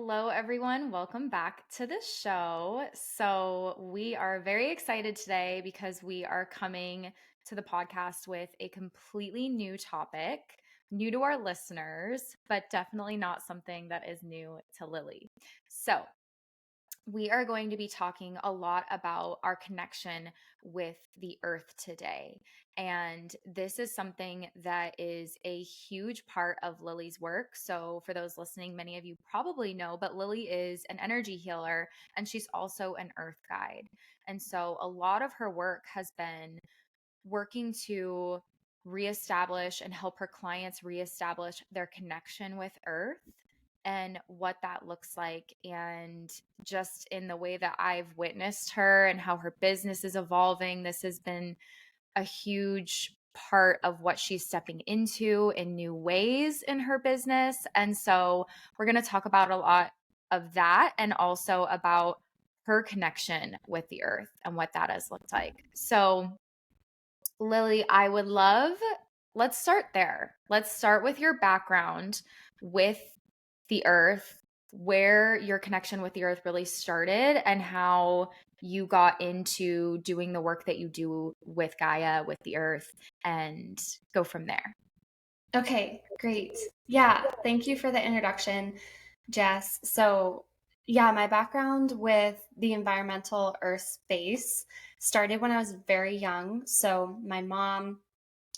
Hello, everyone. Welcome back to the show. So, we are very excited today because we are coming to the podcast with a completely new topic, new to our listeners, but definitely not something that is new to Lily. So, we are going to be talking a lot about our connection with the earth today. And this is something that is a huge part of Lily's work. So, for those listening, many of you probably know, but Lily is an energy healer and she's also an earth guide. And so, a lot of her work has been working to reestablish and help her clients reestablish their connection with earth and what that looks like. And just in the way that I've witnessed her and how her business is evolving, this has been a huge part of what she's stepping into in new ways in her business. And so we're going to talk about a lot of that and also about her connection with the earth and what that has looked like. So, Lily, let's start there. Let's start with your background with the earth, where your connection with the earth really started, and how you got into doing the work that you do with Gaia, with the earth, and go from there. Okay, great. Yeah, thank you for the introduction, Jess. My background with the environmental earth space started when I was very young. So, my mom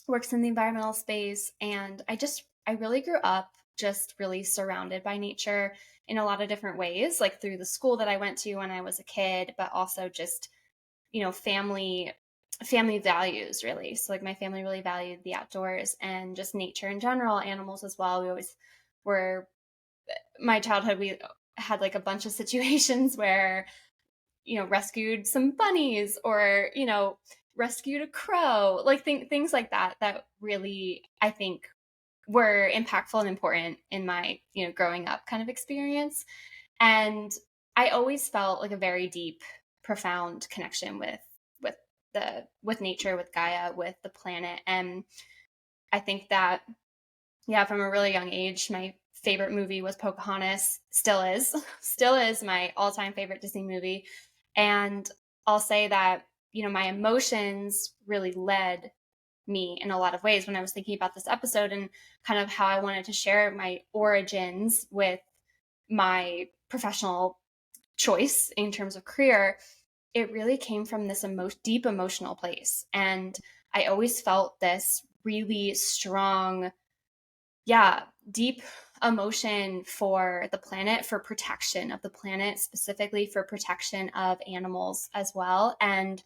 works in the environmental space, and I really grew up just really surrounded by nature in a lot of different ways, like through the school that I went to when I was a kid, but also just, family values really. So like my family really valued the outdoors and just nature in general, animals as well. We always were my childhood we had like a bunch of situations where, rescued some bunnies or, rescued a crow, like things like that really I think were impactful and important in my, growing up kind of experience. And I always felt like a very deep, profound connection with with nature, with Gaia, with the planet. And I think that, yeah, from a really young age, my favorite movie was Pocahontas, still is, still is my all-time favorite Disney movie. And I'll say that, my emotions really led me in a lot of ways when I was thinking about this episode and kind of how I wanted to share my origins with my professional choice in terms of career. It really came from this deep emotional place. And I always felt this really strong, yeah, deep emotion for the planet, for protection of the planet, specifically for protection of animals as well. And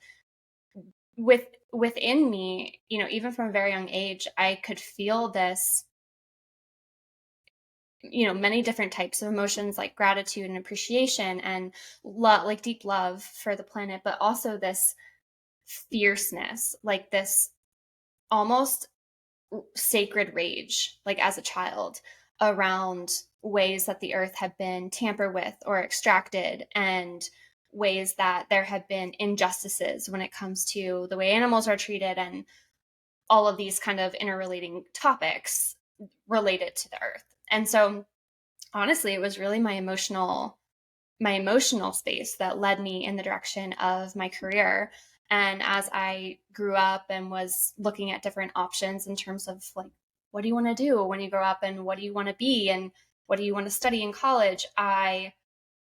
within me, even from a very young age, I could feel this, many different types of emotions like gratitude and appreciation and love, like deep love for the planet, but also this fierceness, like this almost sacred rage, like as a child, around ways that the earth had been tampered with or extracted, and ways that there have been injustices when it comes to the way animals are treated, and all of these kind of interrelating topics related to the earth. And so honestly, it was really my emotional space that led me in the direction of my career. And as I grew up and was looking at different options in terms of like, what do you want to do when you grow up, and what do you want to be, and what do you want to study in college, I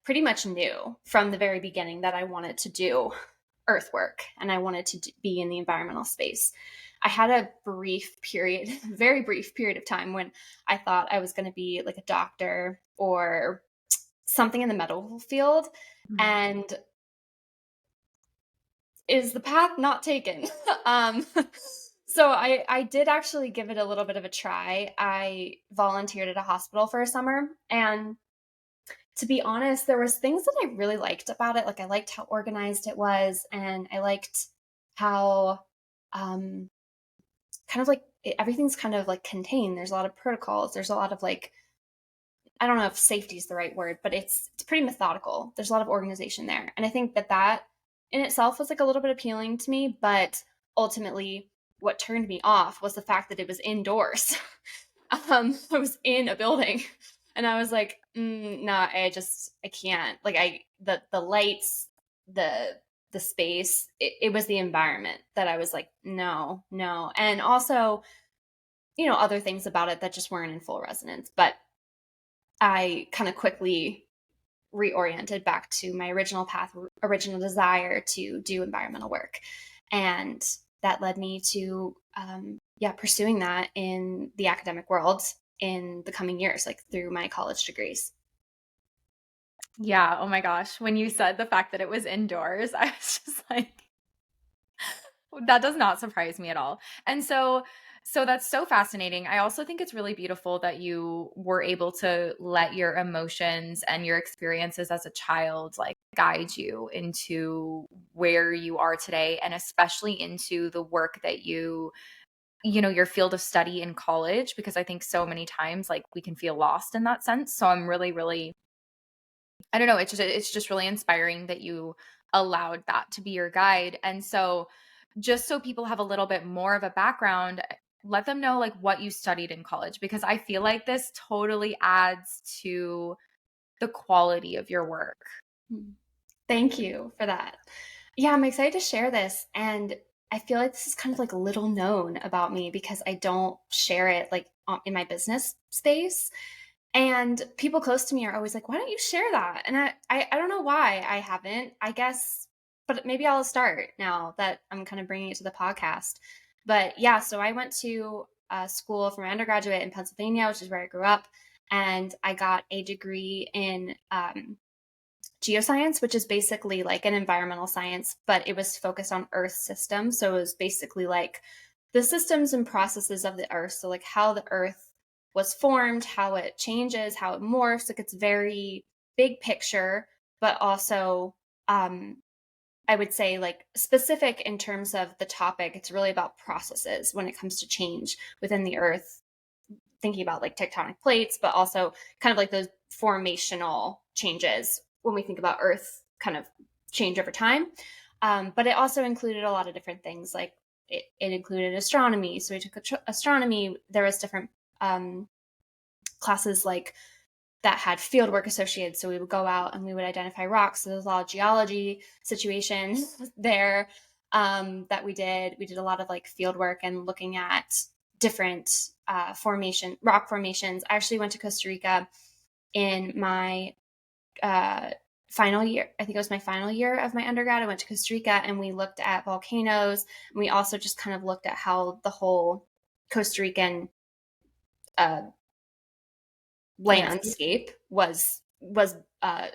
pretty much knew from the very beginning that I wanted to do earthwork and I wanted to be in the environmental space. I had a brief period, very brief period of time when I thought I was going to be like a doctor or something in the medical field. Mhm. And is the path not taken? um, so I did actually give it a little bit of a try. I volunteered at a hospital for a summer, and to be honest, there was things that I really liked about it. Like I liked how organized it was, and I liked how um, kind of like everything's kind of like contained. There's a lot of protocols. There's a lot of like, I don't know if safety is the right word, but it's pretty methodical. There's a lot of organization there. And I think that in itself was like a little bit appealing to me, but ultimately what turned me off was the fact that it was indoors. I was in a building And I was like, no, I can't. Like the lights, the space, it was the environment that I was like, no, no. And also, other things about it that just weren't in full resonance. But I kind of quickly reoriented back to my original path, original desire to do environmental work. And that led me to, pursuing that in the academic world in the coming years, like through my college degrees. Yeah. Oh my gosh. When you said the fact that it was indoors, I was just like, that does not surprise me at all. And so that's so fascinating. I also think it's really beautiful that you were able to let your emotions and your experiences as a child like guide you into where you are today, and especially into the work that your field of study in college, because I think so many times like we can feel lost in that sense. So I'm really, really, I don't know, it's just really inspiring that you allowed that to be your guide. And so just so people have a little bit more of a background, let them know like what you studied in college, because I feel like this totally adds to the quality of your work. Thank you for that. Yeah, I'm excited to share this. And I feel like this is kind of like a little known about me because I don't share it like in my business space. And people close to me are always like, why don't you share that? And I don't know why I haven't, I guess, but maybe I'll start now that I'm kind of bringing it to the podcast. But yeah, so I went to school for my undergraduate in Pennsylvania, which is where I grew up. And I got a degree in geoscience, which is basically like an environmental science, but it was focused on Earth systems. So it was basically like the systems and processes of the Earth. So like how the Earth was formed, how it changes, how it morphs. Like it's very big picture, but also I would say like specific in terms of the topic. It's really about processes when it comes to change within the Earth, thinking about like tectonic plates, but also kind of like those formational changes when we think about Earth kind of change over time. But it also included a lot of different things. Like it included astronomy. So we took astronomy. There was different classes like that had field work associated. So we would go out and we would identify rocks. So there's a lot of geology situations there that we did. We did a lot of like field work and looking at different rock formations. I actually went to Costa Rica in my final year. I think it was my final year of my undergrad. I went to Costa Rica and we looked at volcanoes. And we also just kind of looked at how the whole Costa Rican landscape was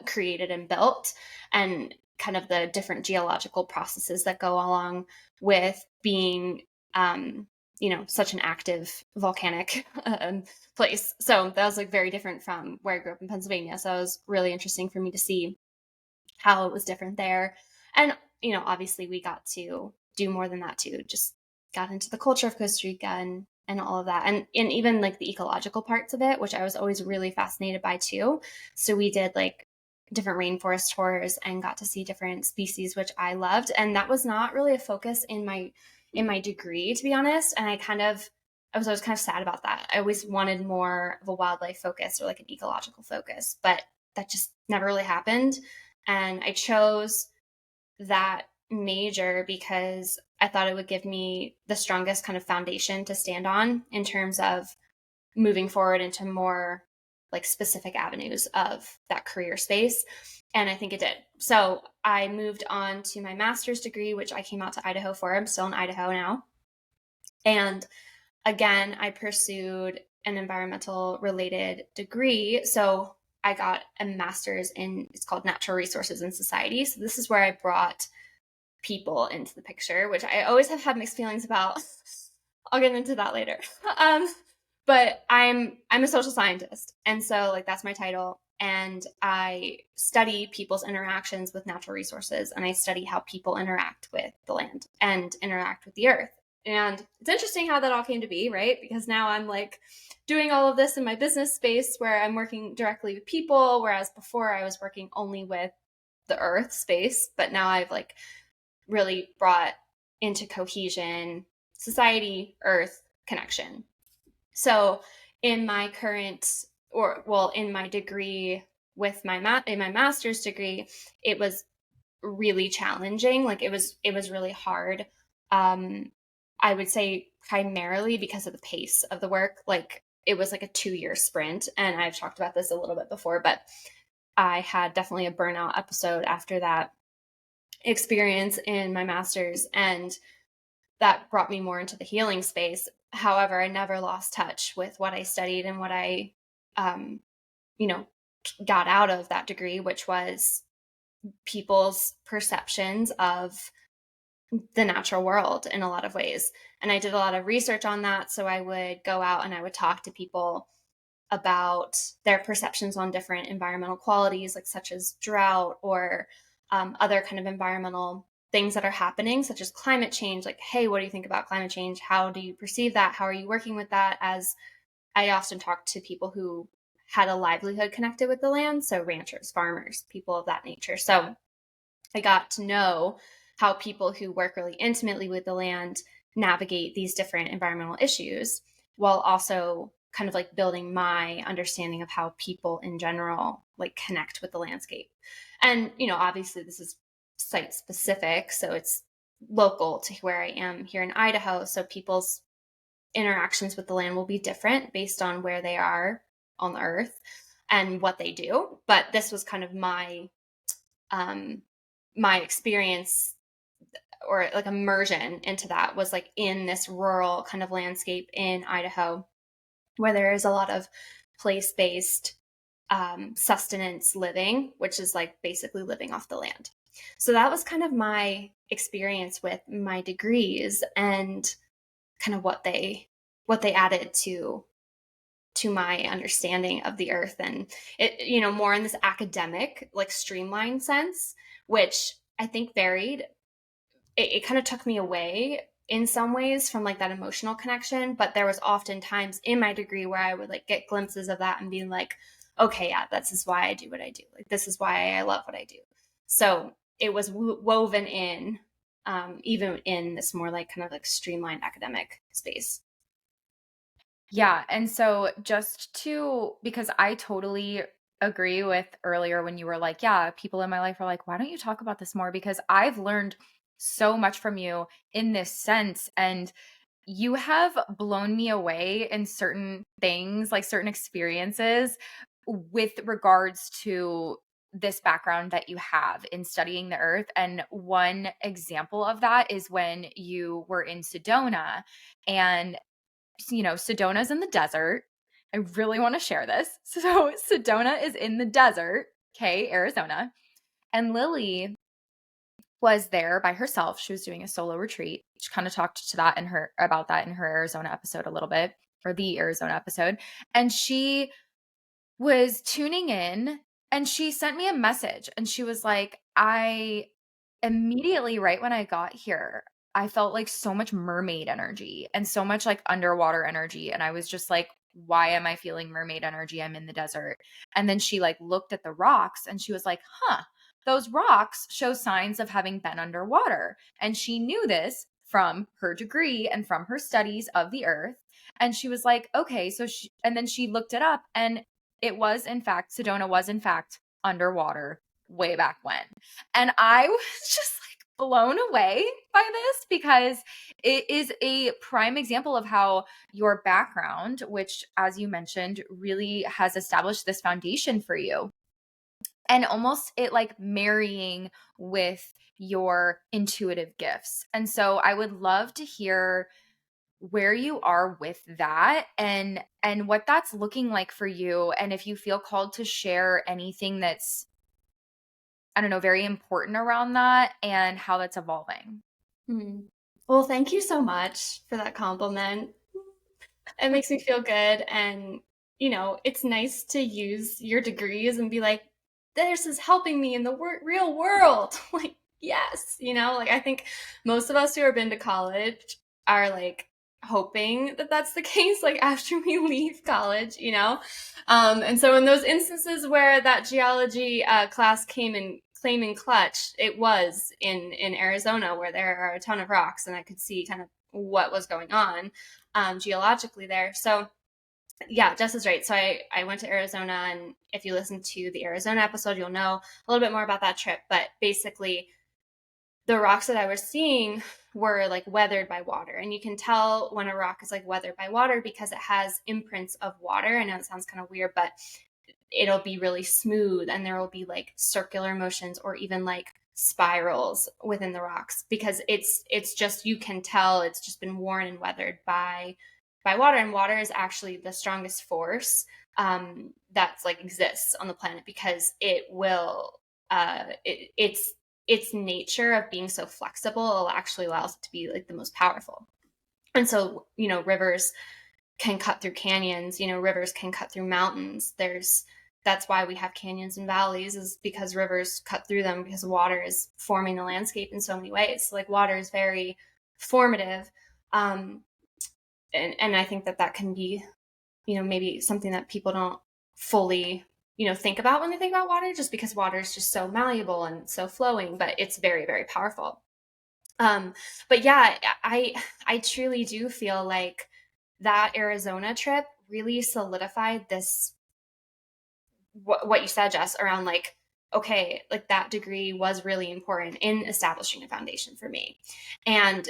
created and built, and kind of the different geological processes that go along with being such an active volcanic place. So that was like very different from where I grew up in Pennsylvania. So it was really interesting for me to see how it was different there. And obviously we got to do more than that too. Just got into the culture of Costa Rica and all of that. And even like the ecological parts of it, which I was always really fascinated by too. So we did like different rainforest tours and got to see different species, which I loved. And that was not really a focus in my degree, to be honest. And I was always kind of sad about that. I always wanted more of a wildlife focus or like an ecological focus, but that just never really happened. And I chose that major because I thought it would give me the strongest kind of foundation to stand on in terms of moving forward into more like specific avenues of that career space. And I think it did. So I moved on to my master's degree, which I came out to Idaho for. I'm still in Idaho now. And again, I pursued an environmental related degree. So I got a master's in, it's called Natural Resources and Society. So this is where I brought people into the picture, which I always have had mixed feelings about. I'll get into that later. But I'm a social scientist. And so like that's my title. And I study people's interactions with natural resources, and I study how people interact with the land and interact with the earth. And it's interesting how that all came to be, right? Because now I'm like doing all of this in my business space where I'm working directly with people, whereas before I was working only with the earth space. But now I've like really brought into cohesion, society, earth, connection. So in my current in my degree with in my master's degree, it was really challenging. Like it was really hard. I would say primarily because of the pace of the work. Like it was like a 2-year sprint, and I've talked about this a little bit before, but I had definitely a burnout episode after that experience in my master's, and that brought me more into the healing space. However, I never lost touch with what I studied and what I um, you know, got out of that degree, which was people's perceptions of the natural world in a lot of ways. And I did a lot of research on that. So I would go out and I would talk to people about their perceptions on different environmental qualities, like such as drought or other kind of environmental things that are happening, such as climate change. Like, hey, what do you think about climate change? How do you perceive that? How are you working with that? As I often talk to people who had a livelihood connected with the land, so ranchers, farmers, people of that nature. So I got to know how people who work really intimately with the land navigate these different environmental issues, while also kind of like building my understanding of how people in general like connect with the landscape. And, obviously this is site specific, so it's local to where I am here in Idaho. So people's interactions with the land will be different based on where they are on the earth and what they do. But this was kind of my experience, or like immersion into that, was like in this rural kind of landscape in Idaho, where there is a lot of place-based sustenance living, which is like basically living off the land. So that was kind of my experience with my degrees and kind of what they added to my understanding of the earth. And it, more in this academic like streamlined sense, which I think varied. It kind of took me away in some ways from like that emotional connection, but there was often times in my degree where I would like get glimpses of that and being like, okay, yeah, this is why I do what I do, like this is why I love what I do. So it was woven in, even in this more like kind of like streamlined academic space. Yeah. And so because I totally agree with earlier when you were like, yeah, people in my life are like, why don't you talk about this more? Because I've learned so much from you in this sense. And you have blown me away in certain things, like certain experiences with regards to this background that you have in studying the earth. And one example of that is when you were in Sedona, and Sedona's in the desert. I really want to share this. So Sedona is in the desert, okay, Arizona. And Lily was there by herself. She was doing a solo retreat. She kind of talked to that about that in her Arizona episode a little bit, or the Arizona episode. And she was tuning in, and she sent me a message, and she was like, I immediately, right when I got here, I felt like so much mermaid energy and so much like underwater energy. And I was just like, why am I feeling mermaid energy? I'm in the desert. And then she like looked at the rocks and she was like, huh, those rocks show signs of having been underwater. And she knew this from her degree and from her studies of the earth. And she was like, okay, and then she looked it up, and Sedona was in fact underwater way back when. And I was just like blown away by this, because it is a prime example of how your background, which, as you mentioned, really has established this foundation for you, and almost it like marrying with your intuitive gifts. And so I would love to hear where you are with that, and what that's looking like for you, and if you feel called to share anything that's, I don't know, very important around that and how that's evolving. Hmm. Well, thank you so much for that compliment. It makes me feel good. And, it's nice to use your degrees and be like, this is helping me in the real world. Like, yes, like I think most of us who have been to college are like hoping that that's the case, like after we leave college. And so in those instances where that geology class came in claiming clutch, it was in Arizona, where there are a ton of rocks and I could see kind of what was going on geologically there. So Yeah, Jess is right. So I went to Arizona, and if you listen to the Arizona episode, you'll know a little bit more about that trip. But basically, the rocks that I was seeing were like weathered by water. And you can tell when a rock is like weathered by water because it has imprints of water. I know it sounds kind of weird, but it'll be really smooth, and there will be like circular motions or even like spirals within the rocks, because it's just, you can tell it's just been worn and weathered by water. And water is actually the strongest force that's like exists on the planet, because it will its nature of being so flexible actually allows it to be like the most powerful. And so, rivers can cut through canyons, rivers can cut through mountains. That's why we have canyons and valleys, is because rivers cut through them, because water is forming the landscape in so many ways. So, like, water is very formative. Um, and I think that can be, maybe something that people don't fully, think about when they think about water, just because water is just so malleable and so flowing, but it's very, very powerful. But yeah, I truly do feel like that Arizona trip really solidified this, what you said, Jess, around like, okay, like that degree was really important in establishing a foundation for me. And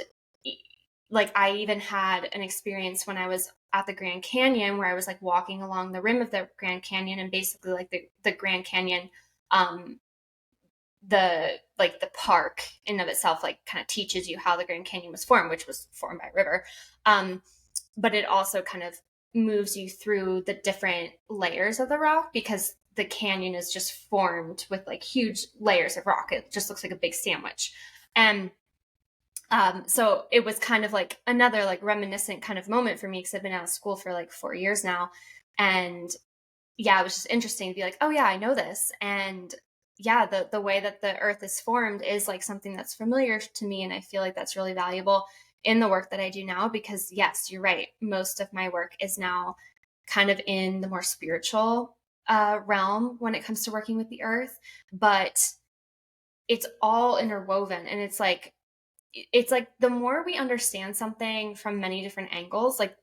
like, I even had an experience when I was at the Grand Canyon, where I was like walking along the rim of the Grand Canyon, and basically like the Grand Canyon, um, the park in of itself, like, kind of teaches you how the Grand Canyon was formed, which was formed by a river. But it also kind of moves you through the different layers of the rock, because the canyon is just formed with like huge layers of rock. It just looks like a big sandwich. And so it was kind of like another like reminiscent kind of moment for me, because I've been out of school for like 4 years now. And yeah, it was just interesting to be like, oh yeah, I know this. And yeah, the way that the earth is formed is like something that's familiar to me. And I feel like that's really valuable in the work that I do now, because yes, you're right. Most of my work is now kind of in the more spiritual realm when it comes to working with the earth, but it's all interwoven. And it's like the more we understand something from many different angles, like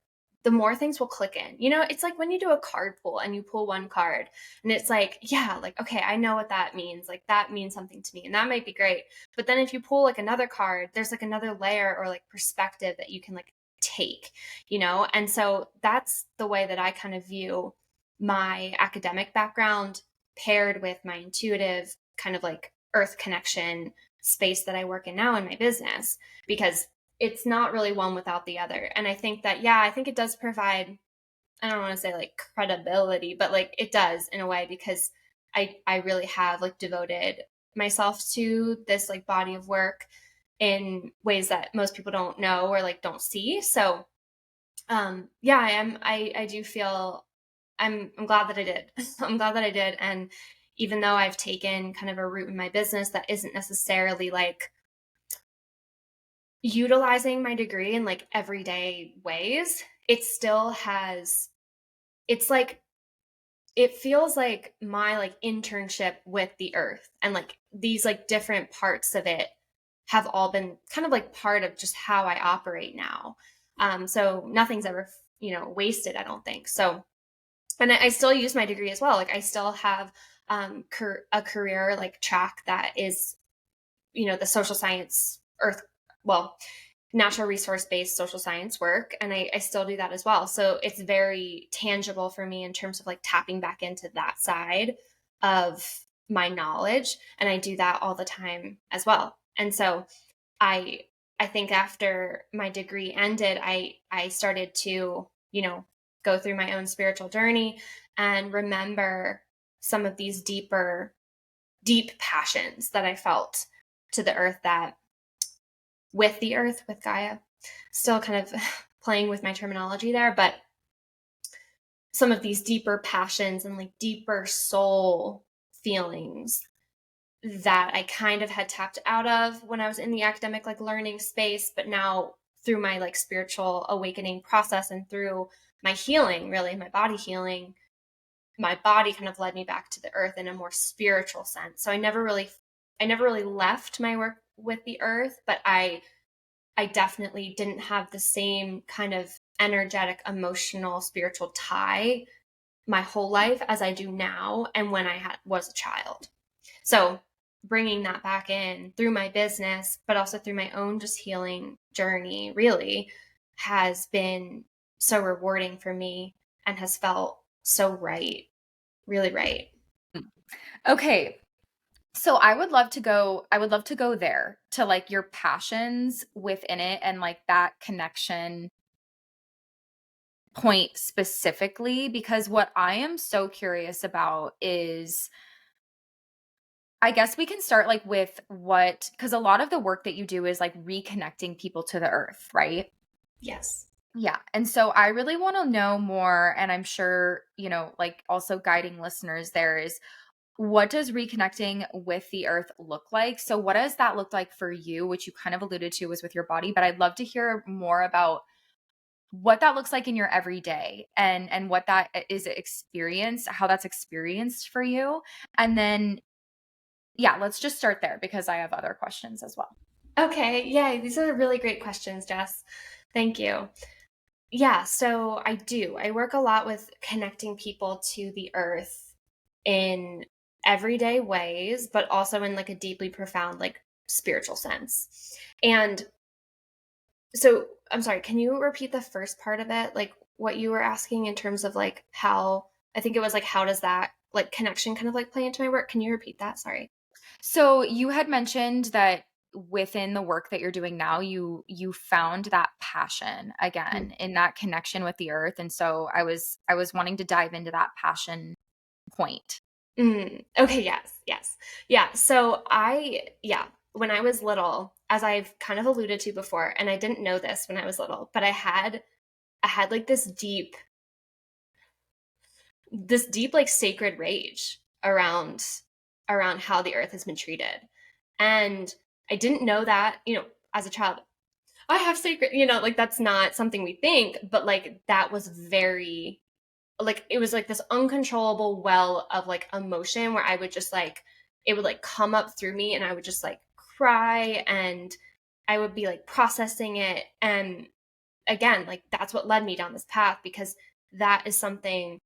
the more things will click in. It's like when you do a card pull and you pull one card, and it's like, yeah, like, okay, I know what that means. Like, that means something to me, and that might be great. But then if you pull like another card, there's like another layer or like perspective that you can like take. And so that's the way that I kind of view my academic background paired with my intuitive kind of like earth connection space that I work in now in my business, because it's not really one without the other. And I think that, yeah, I think it does provide, I don't want to say like credibility, but like it does in a way, because I really have like devoted myself to this like body of work in ways that most people don't know or like don't see. So yeah, I do feel I'm glad that I did. I'm glad that I did. And even though I've taken kind of a route in my business that isn't necessarily like utilizing my degree in like everyday ways, it still has, it's like, it feels like my like internship with the earth, and like these like different parts of it have all been kind of like part of just how I operate now. So nothing's ever, wasted, I don't think. So, and I still use my degree as well. Like, I still have a career like track that is, the social science earth, well, natural resource based social science work. And I still do that as well. So it's very tangible for me in terms of like tapping back into that side of my knowledge. And I do that all the time as well. And so I I think after my degree ended, I started to, go through my own spiritual journey and remember some of these deep passions that I felt to the earth, that with the earth, with Gaia, still kind of playing with my terminology there, but some of these deeper passions and like deeper soul feelings that I kind of had tapped out of when I was in the academic like learning space, but now through my like spiritual awakening process and through my healing, really my body healing, my body kind of led me back to the earth in a more spiritual sense. So I never really left my work with the earth, but I definitely didn't have the same kind of energetic, emotional, spiritual tie my whole life as I do now and when I was a child. So bringing that back in through my business, but also through my own just healing journey, really has been so rewarding for me and has felt so right, really right. Okay. So I would love to go there to like your passions within it and like that connection point specifically, because what I am so curious about is, I guess we can start like with what, because a lot of the work that you do is like reconnecting people to the earth, right? Yes. Yeah. And so I really want to know more. And I'm sure, like also guiding listeners there is, what does reconnecting with the earth look like? So, what does that look like for you, which you kind of alluded to was with your body? But I'd love to hear more about what that looks like in your everyday and what that is experienced, how that's experienced for you. And then yeah, let's just start there because I have other questions as well. Okay. Yeah, these are really great questions, Jess. Thank you. Yeah, so I do. I work a lot with connecting people to the earth in everyday ways, but also in like a deeply profound, like spiritual sense. And so I'm sorry, can you repeat the first part of it? Like what you were asking in terms of like how, I think it was like, how does that like connection kind of like play into my work? Can you repeat that? Sorry. So you had mentioned that within the work that you're doing now, you found that passion again in that connection with the earth. And so I was wanting to dive into that passion point. Okay, yes, yes. Yeah, so when I was little, as I've kind of alluded to before, and I didn't know this when I was little, but I had like this deep like sacred rage around how the earth has been treated. And I didn't know that, as a child, I have sacred, like that's not something we think, but like that was very like it was like this uncontrollable well of like emotion where I would just like it would like come up through me and I would just like cry and I would be like processing it. And again, like that's what led me down this path because that is something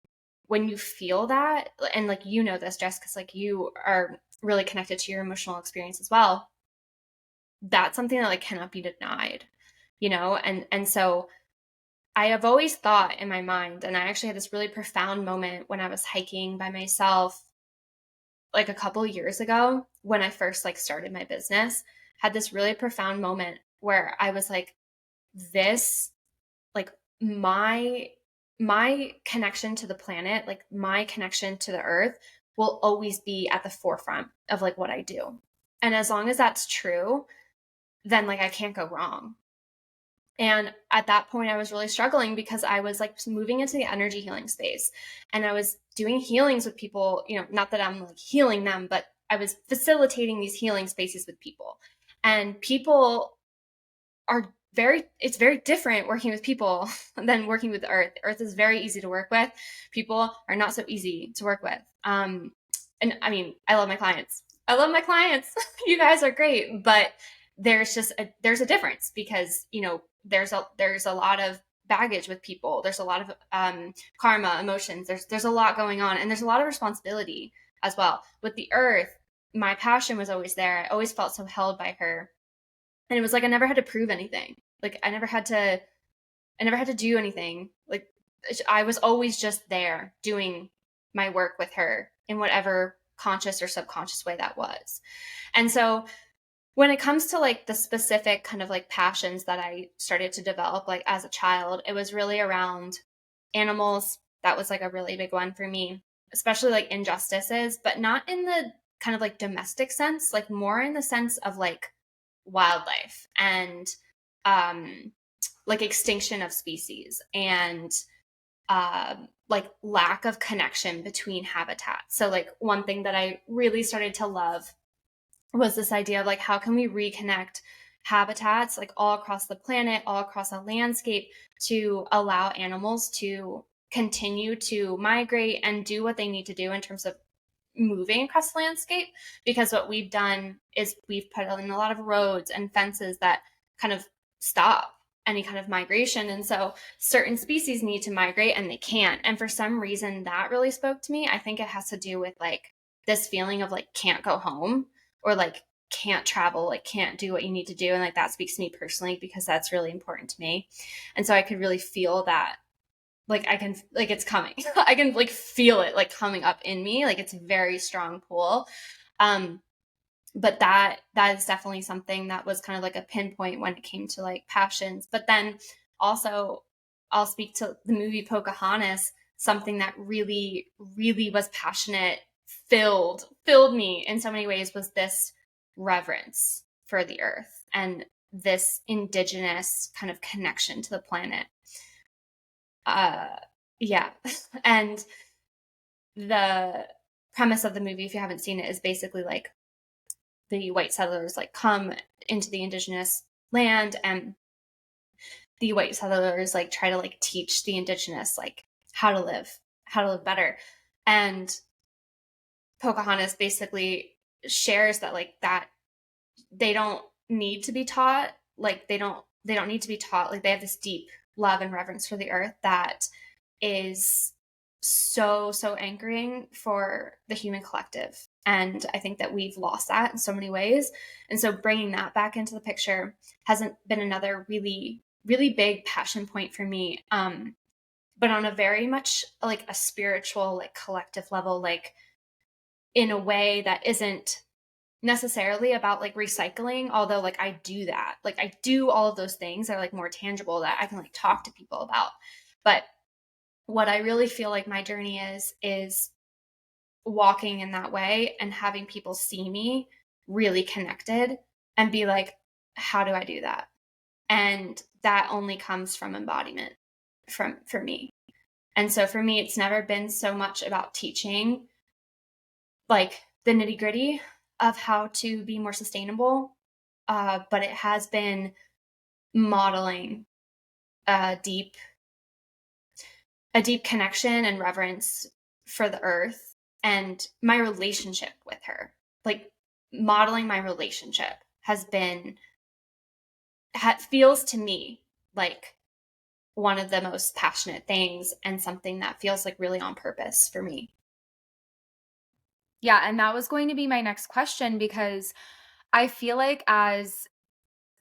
when you feel that, and like this, Jess, because like you are really connected to your emotional experience as well. That's something that like cannot be denied, and so I have always thought in my mind, and I actually had this really profound moment when I was hiking by myself like a couple of years ago when I first like started my business, had this really profound moment where I was like, this, like my connection to the planet, like my connection to the earth will always be at the forefront of like what I do. And as long as that's true, then like I can't go wrong. And at that point, I was really struggling because I was like moving into the energy healing space and I was doing healings with people, not that I'm like healing them, but I was facilitating these healing spaces with people. And people it's very different working with people than working with the earth. Earth is very easy to work with. People are not so easy to work with. And I mean, I love my clients. I love my clients. You guys are great, but there's a difference because there's a lot of baggage with people. There's a lot of karma, emotions. There's a lot going on, and there's a lot of responsibility as well. With the earth, my passion was always there. I always felt so held by her, and it was like I never had to prove anything. Like I never had to do anything. Like I was always just there doing my work with her in whatever conscious or subconscious way that was. And so when it comes to like the specific kind of like passions that I started to develop like as a child, it was really around animals. That was like a really big one for me, especially like injustices, but not in the kind of like domestic sense, like more in the sense of like wildlife and um like extinction of species and like lack of connection between habitats. So like one thing that I really started to love was this idea of like how can we reconnect habitats like all across the planet, all across the landscape to allow animals to continue to migrate and do what they need to do in terms of moving across the landscape. Because what we've done is we've put in a lot of roads and fences that kind of stop any kind of migration. And so certain species need to migrate and they can't. And for some reason that really spoke to me. I think it has to do with like this feeling of like can't go home, or like can't travel, like can't do what you need to do. And like that speaks to me personally because that's really important to me. And so I could really feel that, like I can, like it's coming. I can like feel it like coming up in me. Like it's a very strong pull. But that is definitely something that was kind of like a pinpoint when it came to like passions. But then also I'll speak to the movie Pocahontas. Something that really, really was passionate, filled me in so many ways, was this reverence for the earth and this indigenous kind of connection to the planet. Yeah. And the premise of the movie, if you haven't seen it, is basically like the white settlers like come into the indigenous land, and the white settlers like try to like teach the indigenous like how to live better. And Pocahontas basically shares that like that they don't need to be taught, like they don't need to be taught, like they have this deep love and reverence for the earth that is so anchoring for the human collective. And I think that we've lost that in so many ways. And so bringing that back into the picture hasn't been another really, really big passion point for me. But on a very much like a spiritual, like collective level, like in a way that isn't necessarily about like recycling, although like I do that. Like I do all of those things that are like more tangible that I can like talk to people about. But what I really feel like my journey is walking in that way and having people see me really connected and be like, how do I do that? And that only comes from embodiment for me. And so for me, it's never been so much about teaching like the nitty gritty of how to be more sustainable, but it has been modeling a deep connection and reverence for the earth and my relationship with her. Like modeling my relationship has been, feels to me like one of the most passionate things, and something that feels like really on purpose for me. Yeah, and that was going to be my next question, because I feel like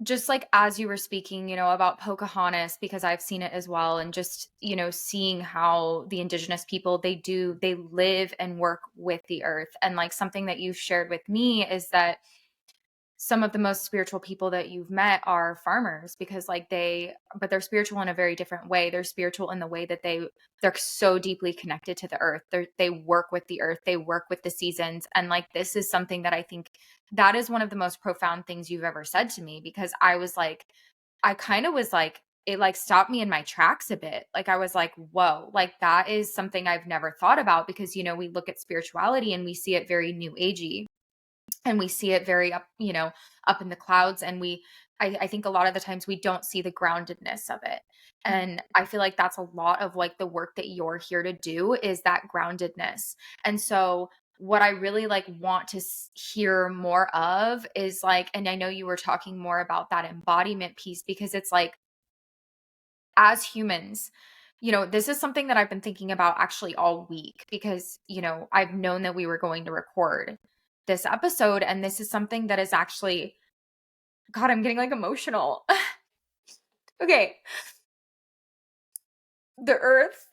just like as you were speaking, about Pocahontas, because I've seen it as well, and just, seeing how the indigenous people, they live and work with the earth. And like something that you've shared with me is that some of the most spiritual people that you've met are farmers, because like but they're spiritual in a very different way. They're spiritual in the way that they're so deeply connected to the earth. They work with the earth, they work with the seasons. And like, this is something that I think that is one of the most profound things you've ever said to me, because I kind of was like, it like stopped me in my tracks a bit. Like I was like, whoa, like that is something I've never thought about, because, we look at spirituality and we see it very new agey, and we see it very up, up in the clouds. And I think a lot of the times we don't see the groundedness of it. And I feel like that's a lot of like the work that you're here to do, is that groundedness. And so what I really like want to hear more of is like, and I know you were talking more about that embodiment piece, because it's like, as humans, this is something that I've been thinking about actually all week, because, I've known that we were going to record this episode. And this is something that is actually, God, I'm getting like emotional. Okay. The earth,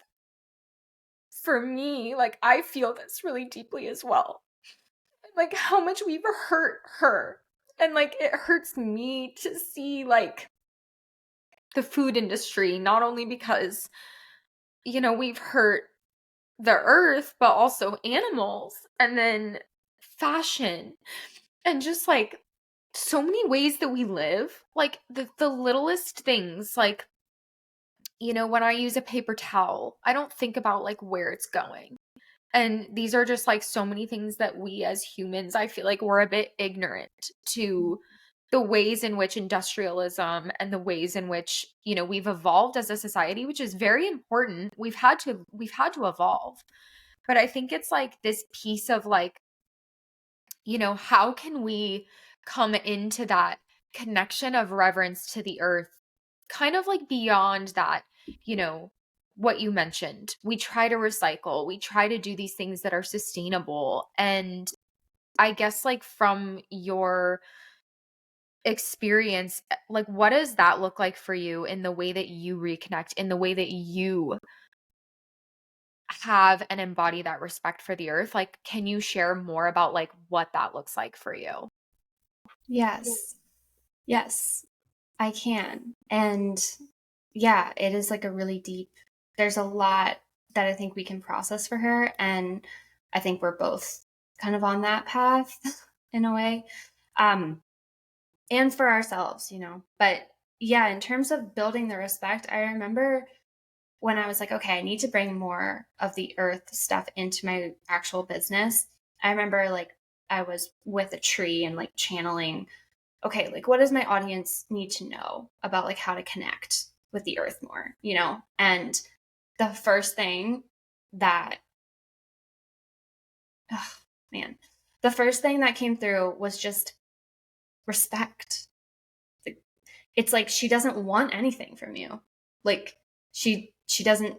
for me, like I feel this really deeply as well. Like how much we've hurt her. And like it hurts me to see like the food industry, not only because, we've hurt the earth, but also animals, and then fashion, and just like so many ways that we live, like the littlest things, like, when I use a paper towel, I don't think about like where it's going. And these are just like so many things that we as humans, I feel like we're a bit ignorant to the ways in which industrialism and the ways in which, we've evolved as a society, which is very important. We've had to evolve. But I think it's like this piece of like, how can we come into that connection of reverence to the earth kind of like beyond that, you know, what you mentioned. We try to recycle, we try to do these things that are sustainable. And I guess like from your experience, like what does that look like for you in the way that you reconnect, in the way that you have and embody that respect for the earth? Like, can you share more about like what that looks like for you? Yes. Yes, I can. And yeah, it is like a really deep, there's a lot that I think we can process for her. And I think we're both kind of on that path in a way. Um, and for ourselves, you know. But yeah, in terms of building the respect, I remember when I was like, okay, I need to bring more of the earth stuff into my actual business. I remember like I was with a tree and like channeling, okay, like what does my audience need to know about like how to connect with the earth more, you know? And the first thing that, oh man, the first thing that came through was just respect. It's like she doesn't want anything from you. Like she doesn't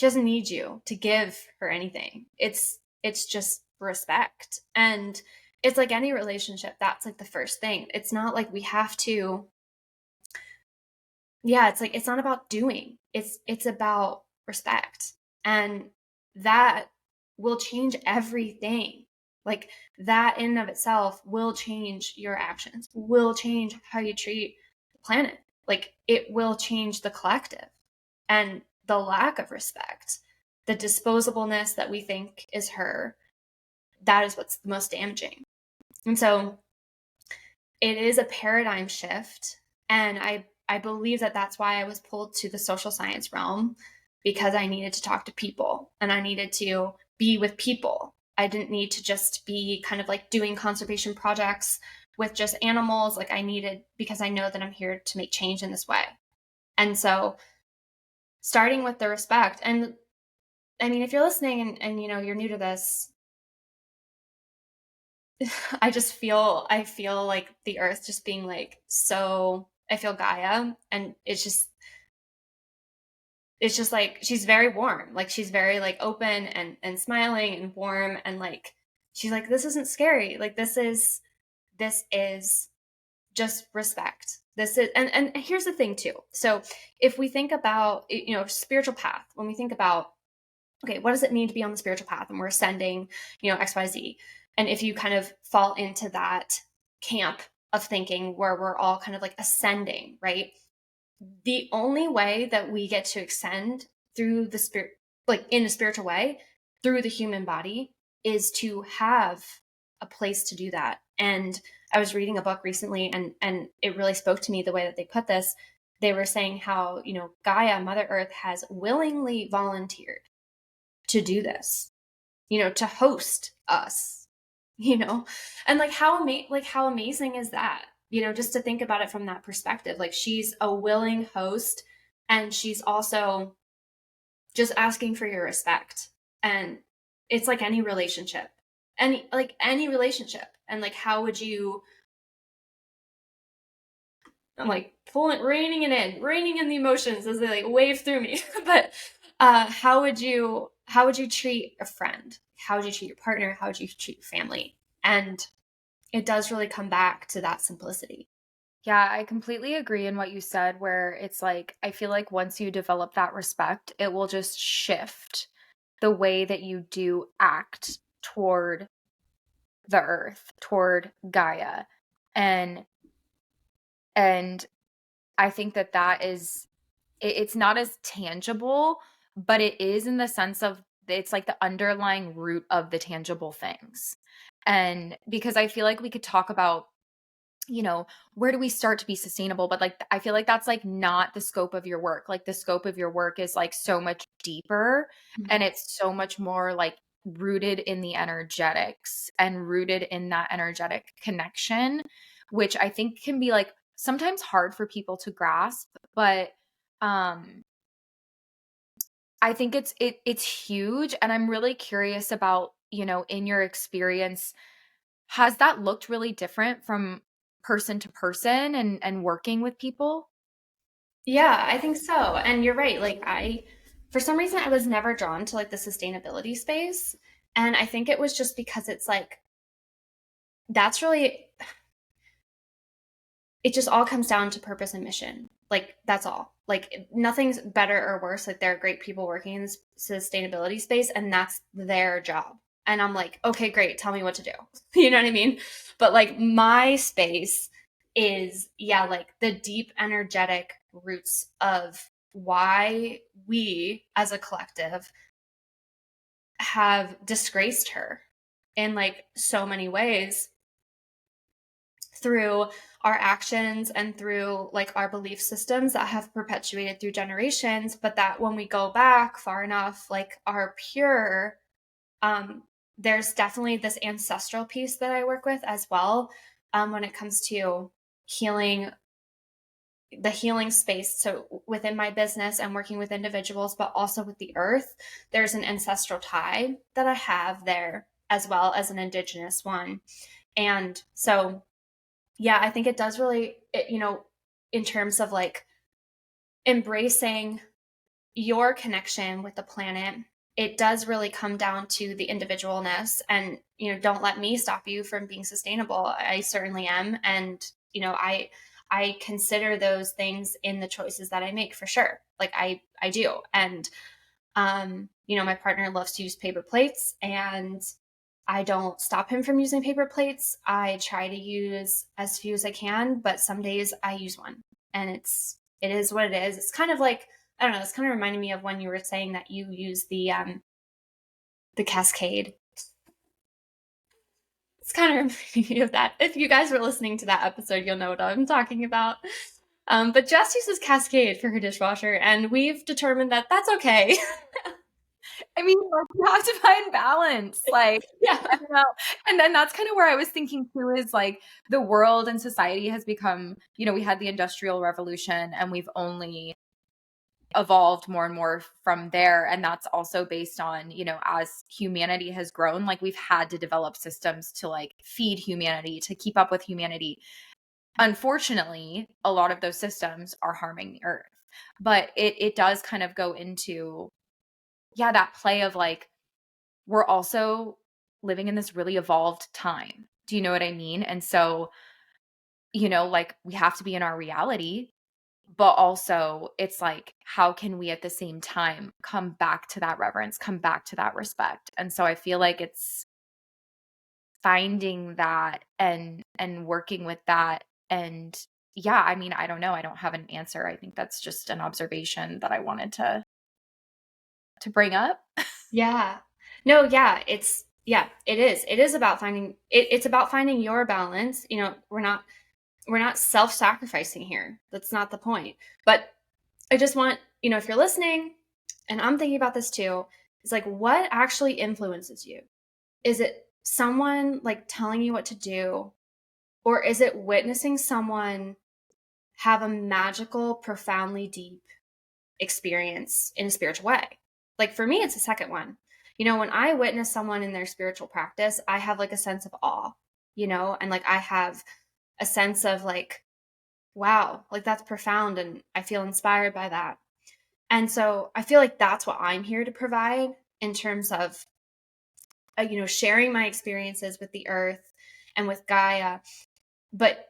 need you to give her anything. It's just respect. And it's like any relationship, that's like the first thing. It's not like we have to, yeah, it's like it's not about doing. It's about respect. And that will change everything. Like that in and of itself will change your actions, will change how you treat the planet. Like it will change the collective. And the lack of respect, the disposableness that we think is her, that is what's the most damaging. And so it is a paradigm shift. And I believe that that's why I was pulled to the social science realm, because I needed to talk to people and I needed to be with people. I didn't need to just be kind of like doing conservation projects with just animals. Like I needed, because I know that I'm here to make change in this way. And so starting with the respect, and I mean, if you're listening and you know, you're new to this, I feel like the earth just being like, so I feel Gaia, and it's just like she's very warm. Like she's very like open and smiling and warm, and like she's like, this isn't scary. Like this is just respect. This is, and here's the thing too. So if we think about, you know, spiritual path, when we think about, okay, what does it mean to be on the spiritual path and we're ascending, you know, XYZ. And if you kind of fall into that camp of thinking where we're all kind of like ascending, right? The only way that we get to ascend through the spirit, like in a spiritual way, through the human body, is to have a place to do that. And I was reading a book recently, and it really spoke to me the way that they put this. They were saying how, you know, Gaia, Mother Earth, has willingly volunteered to do this, you know, to host us, you know. And like how amazing is that, you know, just to think about it from that perspective. Like she's a willing host, and she's also just asking for your respect. And it's like any relationship, any relationship. And like how would you, I'm like reining in the emotions as they like wave through me. But how would you treat a friend? How would you treat your partner? How would you treat your family? And it does really come back to that simplicity. Yeah, I completely agree in what you said, where it's like, I feel like once you develop that respect, it will just shift the way that you do act toward the earth, toward Gaia. And and I think that that is it's not as tangible, but it is in the sense of it's like the underlying root of the tangible things. And because I feel like we could talk about, you know, where do we start to be sustainable? But like, I feel like that's like not the scope of your work. Like, the scope of your work is like so much deeper, and Mhm. it's so much more like rooted in the energetics and rooted in that energetic connection, which I think can be like sometimes hard for people to grasp. But, um, I think it's huge, and I'm really curious about, you know, in your experience, has that looked really different from person to person and working with people? Yeah, I think so. And you're right. Like for some reason, I was never drawn to like the sustainability space. And I think it was just because it's like, that's really, it just all comes down to purpose and mission. Like that's all. Like nothing's better or worse. Like there are great people working in this sustainability space and that's their job. And I'm like, okay, great. Tell me what to do. You know what I mean? But like my space is, yeah, like the deep energetic roots of why we as a collective have disgraced her in like so many ways through our actions and through like our belief systems that have perpetuated through generations, but that when we go back far enough like are pure. There's definitely this ancestral piece that I work with as well, when it comes to healing, the healing space. So within my business and working with individuals, but also with the earth, there's an ancestral tie that I have there as well as an indigenous one. And so yeah, I think it does really, in terms of like embracing your connection with the planet, it does really come down to the individualness. And, don't let me stop you from being sustainable. I certainly am. And, I consider those things in the choices that I make for sure. Like I do. And, my partner loves to use paper plates and I don't stop him from using paper plates. I try to use as few as I can, but some days I use one and it is what it is. It's kind of like, I don't know, it's kind of reminding me of when you were saying that you use the cascade. It's kind of reminding me of that. If you guys were listening to that episode, you'll know what I'm talking about. But Jess uses Cascade for her dishwasher, and we've determined that that's okay. I mean, like, you have to find balance. Like, Yeah. I don't know. And then that's kind of where I was thinking too is like the world and society has become, we had the Industrial Revolution and we've only evolved more and more from there. And that's also based on, as humanity has grown, like we've had to develop systems to like feed humanity, to keep up with humanity. Unfortunately, a lot of those systems are harming the earth. But it does kind of go into, yeah, that play of like, we're also living in this really evolved time. Do you know what I mean? And so, like we have to be in our reality, but also it's like, how can we at the same time come back to that reverence, come back to that respect? And so I feel like it's finding that and working with that. And yeah, I mean, I don't know. I don't have an answer. I think that's just an observation that I wanted to bring up. Yeah. No, yeah, it is. It is about finding it's about finding your balance. We're not self-sacrificing here. That's not the point. But I just want, if you're listening, and I'm thinking about this too, it's like what actually influences you? Is it someone like telling you what to do? Or is it witnessing someone have a magical, profoundly deep experience in a spiritual way? Like for me, it's the second one. When I witness someone in their spiritual practice, I have like a sense of awe, and like I have a sense of like, wow, like that's profound and I feel inspired by that. And so I feel like that's what I'm here to provide in terms of, sharing my experiences with the earth and with Gaia, but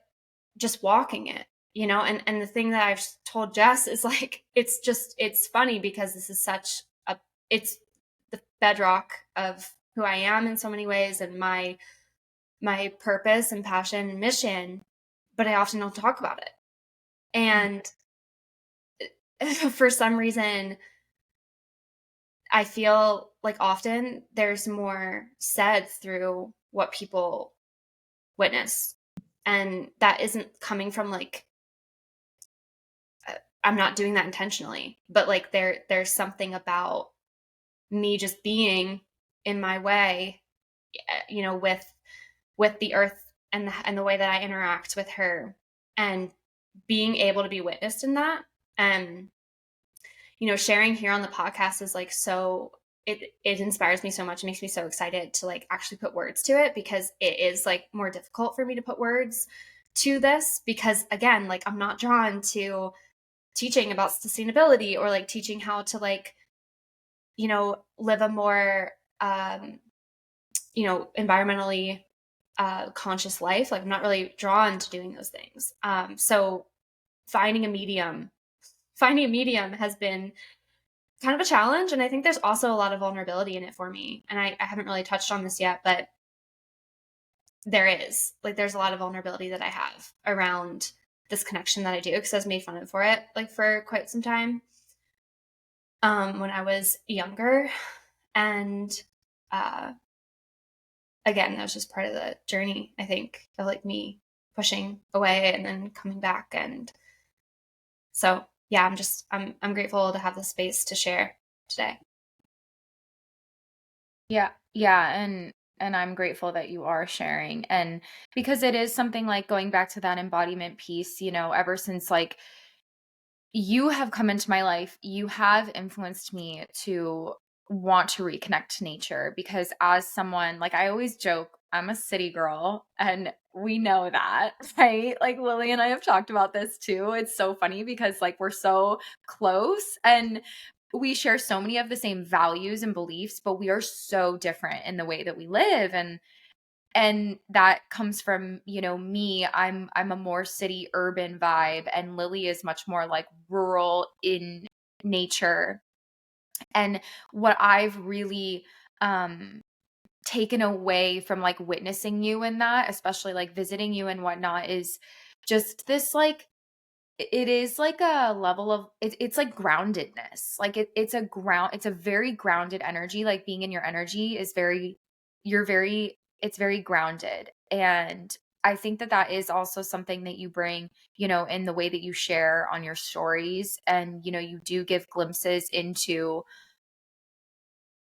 just walking it, and the thing that I've told Jess is like, it's funny because this is it's the bedrock of who I am in so many ways and my purpose and passion and mission, but I often don't talk about it. And for some reason, I feel like often there's more said through what people witness. And that isn't coming from like, I'm not doing that intentionally, but like there's something about me just being in my way, with the earth and the way that I interact with her and being able to be witnessed in that. And sharing here on the podcast is like so it inspires me so much. It makes me so excited to like actually put words to it because it is like more difficult for me to put words to this because again, like I'm not drawn to teaching about sustainability, or like teaching how to like, live a more, environmentally conscious life. Like I'm not really drawn to doing those things. So finding a medium, has been kind of a challenge. And I think there's also a lot of vulnerability in it for me. And I haven't really touched on this yet, but there's a lot of vulnerability that I have around this connection that I do, because I was made fun of for it, like for quite some time, when I was younger. And, again, that was just part of the journey, I think, of like me pushing away and then coming back. And so, yeah, I'm grateful to have the space to share today. Yeah. Yeah. And I'm grateful that you are sharing. And because it is something like going back to that embodiment piece, ever since like you have come into my life, you have influenced me to want to reconnect to nature, because as someone, like I always joke, I'm a city girl and we know that, right? Like Lily and I have talked about this too. It's so funny because like we're so close and we share so many of the same values and beliefs, but we are so different in the way that we live. And that comes from, me, I'm a more city urban vibe, and Lily is much more like rural in nature. And what I've really taken away from like witnessing you in that, especially like visiting you and whatnot, is just this like, it is like a level of it's like groundedness. Like it's a very grounded energy. Like being in your energy is very, it's very grounded. And I think that that is also something that you bring, in the way that you share on your stories. And, you do give glimpses into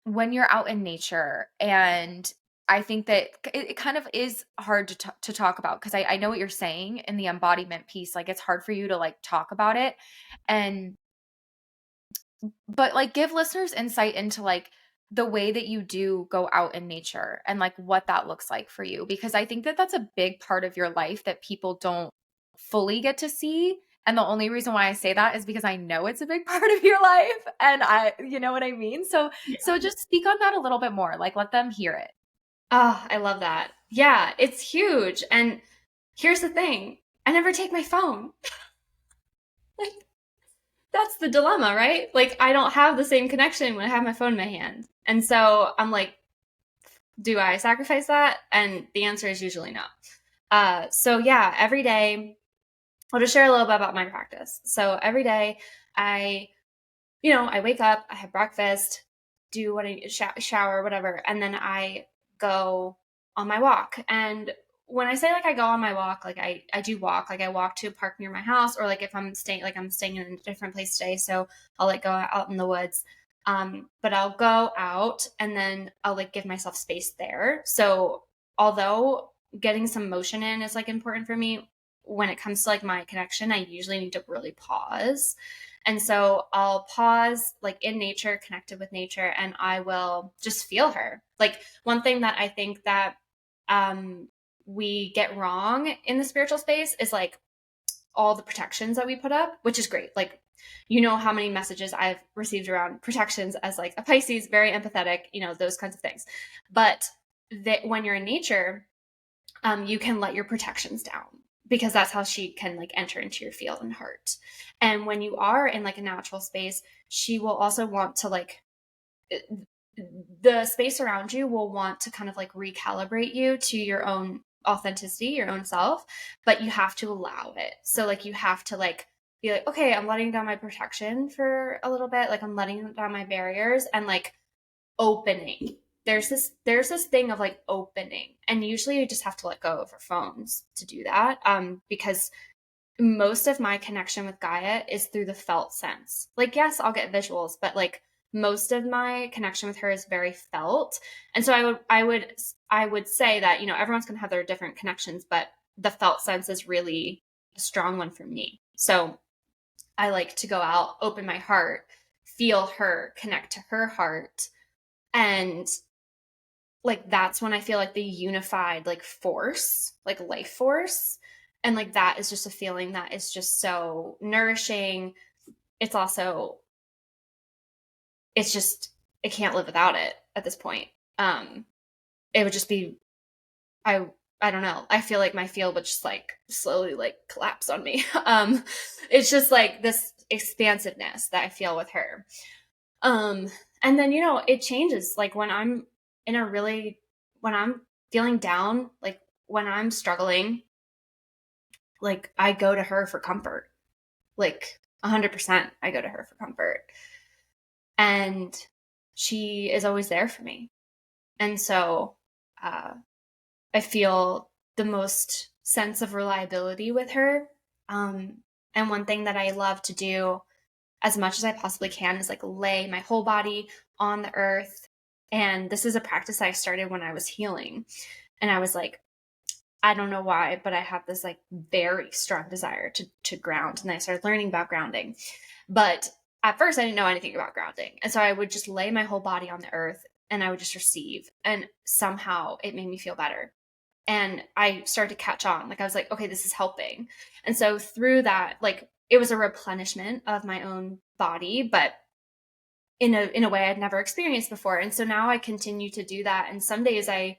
when you're out in nature. And I think that it kind of is hard to talk about, because I know what you're saying in the embodiment piece. Like it's hard for you to like talk about it. And, but like give listeners insight into like the way that you do go out in nature and like what that looks like for you. Because I think that that's a big part of your life that people don't fully get to see. And the only reason why I say that is because I know it's a big part of your life, and you know what I mean? So Yeah. just speak on that a little bit more, like let them hear it. Oh, I love that. Yeah, it's huge. And here's the thing, I never take my phone. Like, that's the dilemma, right? Like, I don't have the same connection when I have my phone in my hand. And so I'm like, do I sacrifice that? And the answer is usually no. So yeah, every day, I'll just share a little bit about my practice. So every day, I, I wake up, I have breakfast, do what I shower, whatever, and then I go on my walk. And when I say like I go on my walk, like I do walk, like I walk to a park near my house, or like if I'm staying in a different place today, so I'll like go out in the woods. But I'll go out and then I'll like give myself space there. So although getting some motion in is like important for me, when it comes to like my connection, I usually need to really pause. And so I'll pause like in nature, connected with nature, and I will just feel her. Like one thing that I think that we get wrong in the spiritual space is like all the protections that we put up, which is great. Like, how many messages I've received around protections as like a Pisces, very empathetic, those kinds of things. But that when you're in nature, you can let your protections down, because that's how she can like enter into your field and heart. And when you are in like a natural space, she will also want to like, the space around you will want to kind of like recalibrate you to your own authenticity, your own self, but you have to allow it. So like you have to like be like, okay, I'm letting down my protection for a little bit, like I'm letting down my barriers and like opening. There's this thing of like opening, and usually you just have to let go of our phones to do that, because most of my connection with Gaia is through the felt sense. Like, yes, I'll get visuals, but like most of my connection with her is very felt. And so I would say that, everyone's going to have their different connections, but the felt sense is really a strong one for me. So I like to go out, open my heart, feel her, connect to her heart. And like that's when I feel like the unified like force, like life force. And like that is just a feeling that is just so nourishing, it's also, it's just, I can't live without it at this point. It would just be, I I don't know. I feel like my field would just like slowly like collapse on me. It's just like this expansiveness that I feel with her. Um, and then, it changes. Like when I'm in a really, when I'm feeling down, like when I'm struggling, like I go to her for comfort. Like 100% I go to her for comfort. And she is always there for me. And so, uh, I feel the most sense of reliability with her. And one thing that I love to do as much as I possibly can is like lay my whole body on the earth. And this is a practice I started when I was healing. And I was like, I don't know why, but I have this like very strong desire to ground. And I started learning about grounding. But at first I didn't know anything about grounding. And so I would just lay my whole body on the earth and I would just receive. And somehow it made me feel better. And I started to catch on. Like I was like, okay, this is helping. And so through that, like it was a replenishment of my own body, but in a way I'd never experienced before. And so now I continue to do that. And some days I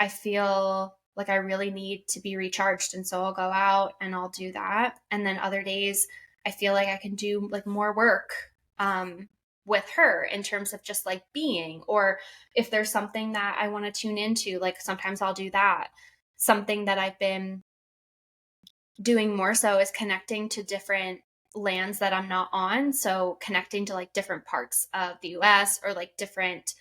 feel like I really need to be recharged. And so I'll go out and I'll do that. And then other days I feel like I can do like more work with her in terms of just like being, or if there's something that I want to tune into, like sometimes I'll do that. Something that I've been doing more so is connecting to different lands that I'm not on. So connecting to like different parts of the US or like different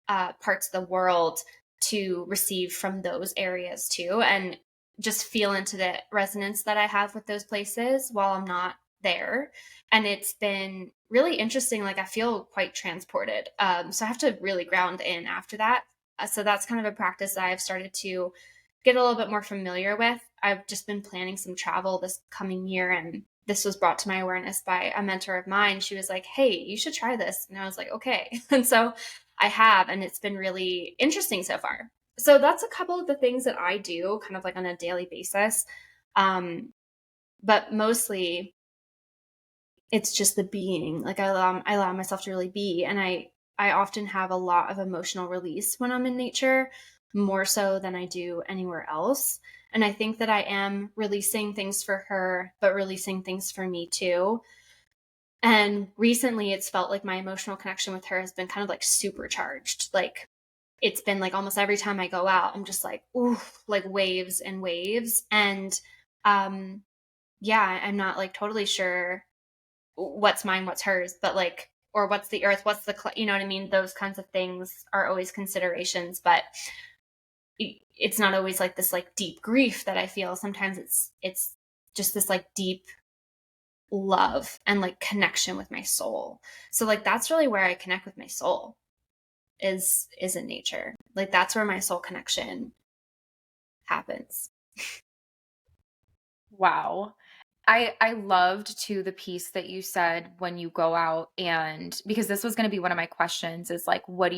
parts of the world to receive from those areas too, and just feel into the resonance that I have with those places while I'm not there. And it's been really interesting. Like I feel quite transported. So I have to really ground in after that. So that's kind of a practice that I've started to get a little bit more familiar with. I've just been planning some travel this coming year, and this was brought to my awareness by a mentor of mine. She was like, "Hey, you should try this." And I was like, "Okay." And so I have, and it's been really interesting so far. So that's a couple of the things that I do kind of like on a daily basis. Um, but mostly it's just the being. Like I allow myself to really be. And I often have a lot of emotional release when I'm in nature, more so than I do anywhere else. And I think that I am releasing things for her, but releasing things for me too. And recently it's felt like my emotional connection with her has been kind of like supercharged. Like it's been like almost every time I go out, I'm just like, ooh, like waves and waves. And um yeah, I'm not like totally sure what's mine, what's hers, but like, or what's the earth, what's the, you know what I mean? Those kinds of things are always considerations, but it's not always like this like deep grief that I feel. Sometimes it's just this like deep love and like connection with my soul. So like that's really where I connect with my soul is in nature. Like that's where my soul connection happens. Wow. I loved too the piece that you said when you go out, and because this was going to be one of my questions is like what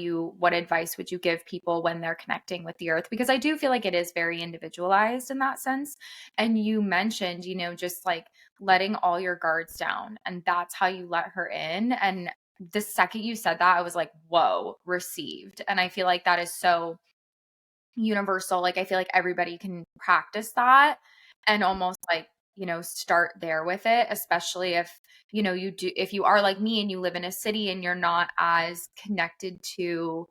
advice would you give people when they're connecting with the earth, because I do feel like it is very individualized in that sense. And you mentioned, just like letting all your guards down, and that's how you let her in. And the second you said that, I was like, whoa, received. And I feel like that is so universal. Like I feel like everybody can practice that and almost like, start there with it, especially if, if you are like me and you live in a city and you're not as connected to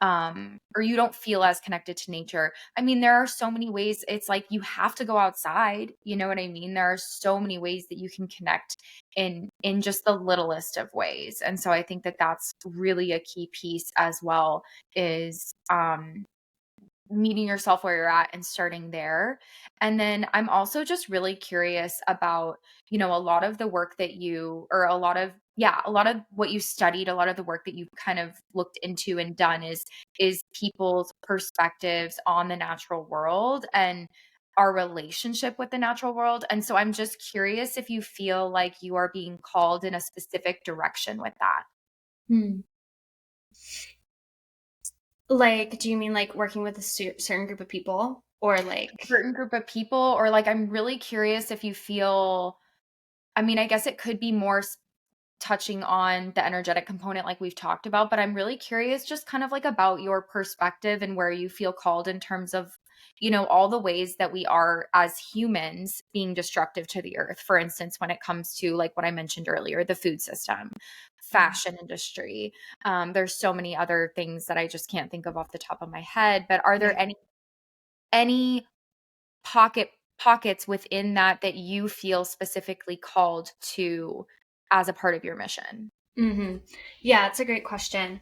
or you don't feel as connected to nature. I mean, there are so many ways. It's like you have to go outside, you know what I mean? There are so many ways that you can connect in just the littlest of ways. And so I think that that's really a key piece as well, is meeting yourself where you're at and starting there. And then I'm also just really curious about, a lot of the work that or a lot of what you studied, a lot of the work that you've kind of looked into and done is people's perspectives on the natural world and our relationship with the natural world. And so I'm just curious if you feel like you are being called in a specific direction with that. Hmm. Like, do you mean like working with a certain group of people, or like? Certain group of people, or like I'm really curious if you feel, I mean, I guess it could be more touching on the energetic component like we've talked about, but I'm really curious just kind of like about your perspective and where you feel called in terms of, all the ways that we are as humans being destructive to the earth. For instance, when it comes to like what I mentioned earlier, the food system, fashion industry. There's so many other things that I just can't think of off the top of my head, but are there Yeah. any pockets within that you feel specifically called to as a part of your mission? Yeah, it's a great question.